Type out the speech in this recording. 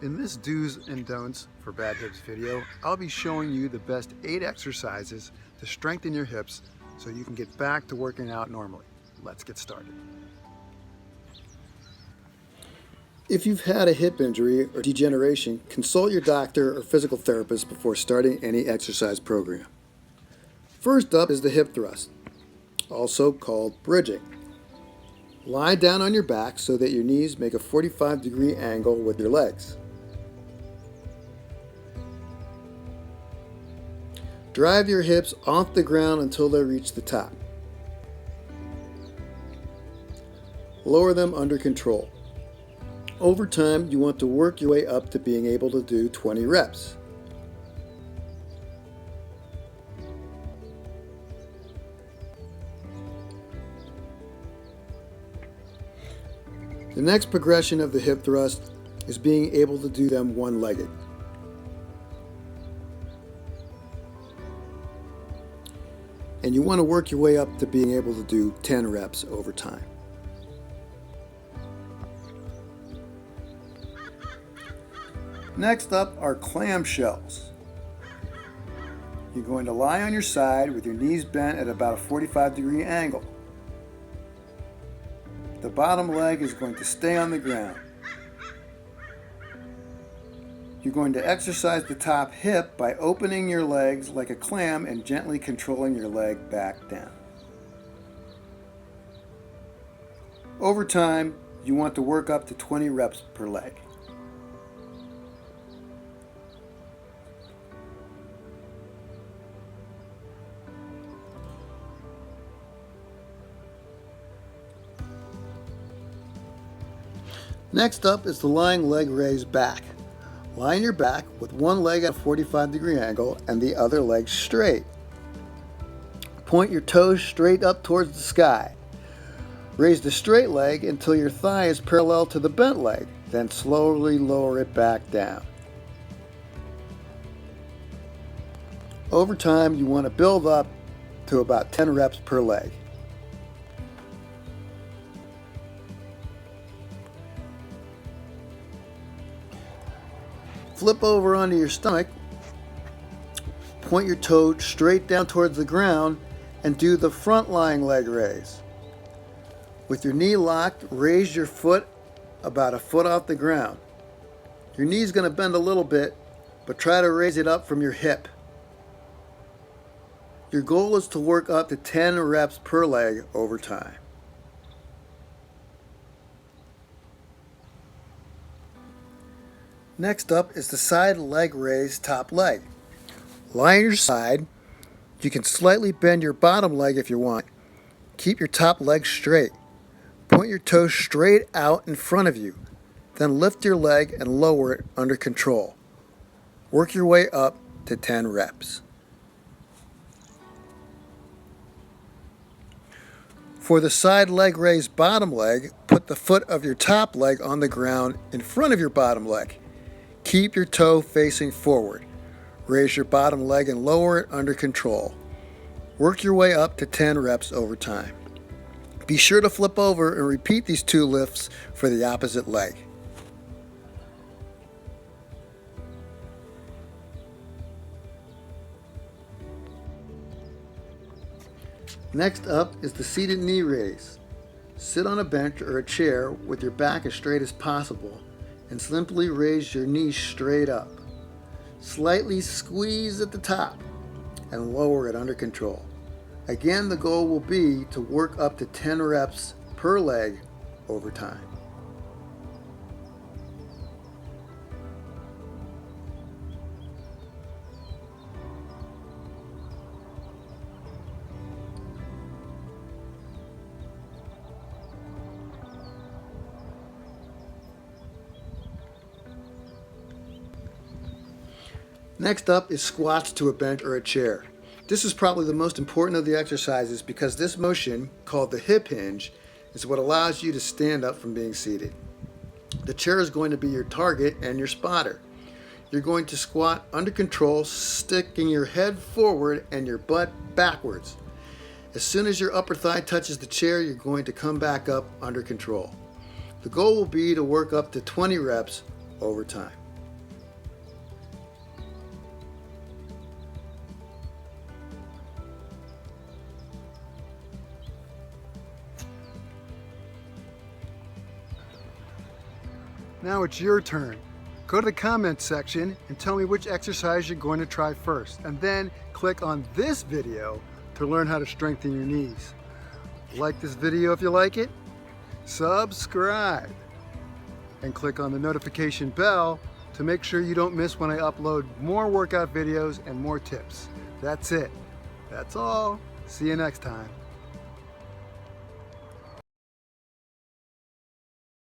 In this do's and don'ts for bad hips video, I'll be showing you the best 8 exercises to strengthen your hips so you can get back to working out normally. Let's get started. If you've had a hip injury or degeneration, consult your doctor or physical therapist before starting any exercise program. First up is the hip thrust, also called bridging. Lie down on your back so that your knees make a 45-degree angle with your legs. Drive your hips off the ground until they reach the top. Lower them under control. Over time, you want to work your way up to being able to do 20 reps. The next progression of the hip thrust is being able to do them one-legged. And you want to work your way up to being able to do 10 reps over time. Next up are clamshells. You're going to lie on your side with your knees bent at about a 45-degree angle. The bottom leg is going to stay on the ground. You're going to exercise the top hip by opening your legs like a clam and gently controlling your leg back down. Over time, you want to work up to 20 reps per leg. Next up is the lying leg raise back. Lie on your back with one leg at a 45-degree angle and the other leg straight. Point your toes straight up towards the sky. Raise the straight leg until your thigh is parallel to the bent leg, then slowly lower it back down. Over time, you want to build up to about 10 reps per leg. Flip over onto your stomach, point your toe straight down towards the ground, and do the front lying leg raise. With your knee locked, raise your foot about a foot off the ground. Your knee's going to bend a little bit, but try to raise it up from your hip. Your goal is to work up to 10 reps per leg over time. Next up is the side leg raise top leg. Lie on your side. You can slightly bend your bottom leg if you want. Keep your top leg straight. Point your toes straight out in front of you. Then lift your leg and lower it under control. Work your way up to 10 reps. For the side leg raise bottom leg, put the foot of your top leg on the ground in front of your bottom leg. Keep your toe facing forward. Raise your bottom leg and lower it under control. Work your way up to 10 reps over time. Be sure to flip over and repeat these 2 lifts for the opposite leg. Next up is the seated knee raise. Sit on a bench or a chair with your back as straight as possible and simply raise your knees straight up. Slightly squeeze at the top and lower it under control. Again, the goal will be to work up to 10 reps per leg over time. Next up is squats to a bench or a chair. This is probably the most important of the exercises because this motion, called the hip hinge, is what allows you to stand up from being seated. The chair is going to be your target and your spotter. You're going to squat under control, sticking your head forward and your butt backwards. As soon as your upper thigh touches the chair, you're going to come back up under control. The goal will be to work up to 20 reps over time. Now it's your turn. Go to the comments section and tell me which exercise you're going to try first, and then click on this video to learn how to strengthen your knees. Like this video if you like it, subscribe, and click on the notification bell to make sure you don't miss when I upload more workout videos and more tips. That's it. That's all. See you next time.